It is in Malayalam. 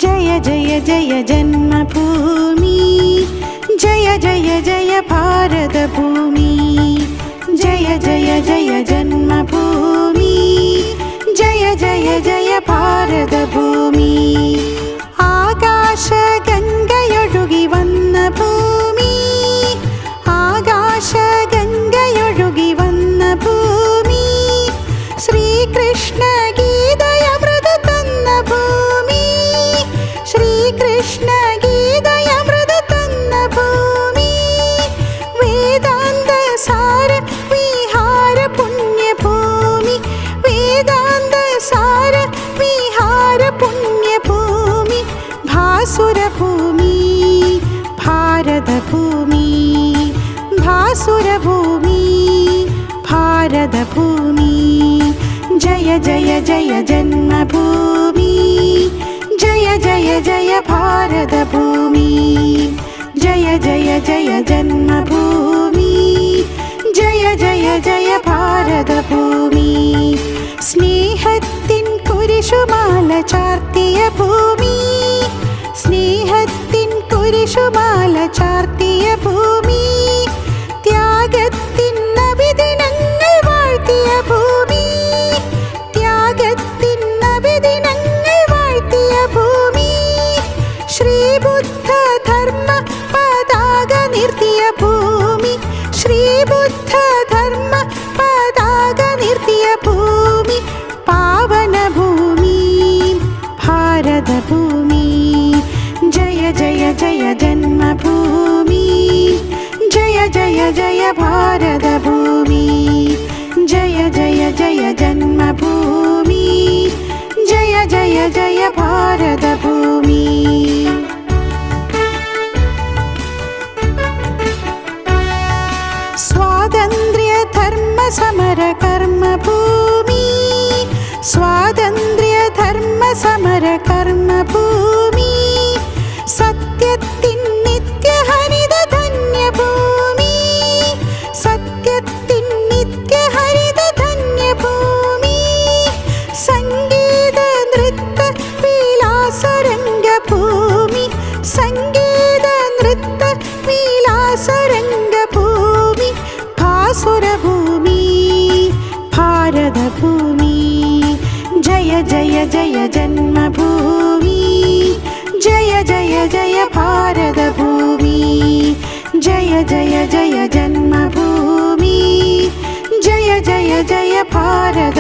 जय जय जय जन्मभूमि, जय जय जय भारत भूमि, जय जय जय जन्मभूमि, जय जय जय भारत भूमि. ആകാശഗംഗയൊഴുകി വന്ന ഭൂമി, ആകാശഗംഗയൊഴുകി വന്ന ഭൂമി, ശ്രീകൃഷ്ണ ഗീതയമൃത തന്ന ഭൂമി, ശ്രീകൃഷ്ണ ഗീതയമൃത തന്ന ഭൂമി, വേദാന്ത സാര വിഹാര പുണ്യഭൂമി, വേദാന്ത സാര വിഹാര പുണ്യഭൂമി, ഭാസുരഭൂമി ഭാരതഭൂമി, ഭാസുരഭൂമി ഭാരതഭൂമി. ജയ ജയ ജയ ജന്മഭൂമി, ജയ ജയ ജയ ഭാരതഭൂമി, ജയ ജയ ജയ ജന്മഭൂമി, ജയ ജയ ജയ ഭാരതഭൂമി. സ്നേഹത്തിൻ കുരിശുമാല ചാർത്തിയ ഭൂമി, സ്നേഹത്തിൻ കുരിശുമാല ചാർത്തിയ ഭൂമി, ത്യാഗത്തിൻ നബിദിനങ്ങൾ വാഴ്ത്തിയ ഭൂമി, ത്യാഗത്തിൻ നബിദിനങ്ങൾ വാഴ്ത്തിയ ഭൂമി, ശ്രീബുദ്ധ ധർമ്മ പതാക നിർത്തിയ ഭൂമി, ശ്രീബുദ്ധ ധർമ്മ പതാക നിർത്തിയ ഭൂമി, പാവനഭൂമി ഭാരതഭൂമി. ജയ ജയ ജയ ജന്മഭൂമി, ജയ ജയ ജയ ഭാരതഭൂമി, ജയ ജയ ജയ ജന്മഭൂമി, ജയ ജയ ജയ ഭാരതഭൂമി. സ്വാതന്ത്ര്യ ധർമ്മ സമര കർമ്മഭൂമി, സ്വാതന്ത്ര്യ ധർമ്മ സമര കർമ്മഭൂമി, സത്യത്തിൻ നിത്യഹരിത ധന്യഭൂമി, സത്യത്തിൻ നിത്യഹരിത ധന്യഭൂമി, സംഗീത നൃത്ത വിലാസരംഗഭൂമി, സംഗീത നൃത്ത വിലാസരംഗഭൂമി, ഭാസുരഭൂമി ഭാരതഭൂമി. ജയ ജയ ജയ ജന്മഭൂമി, ജയ ജയ ജയ ഭാരതഭൂമി, ജയ ജയ ജയ ജന്മഭൂമി, ജയ ജയ ജയ ഭാരത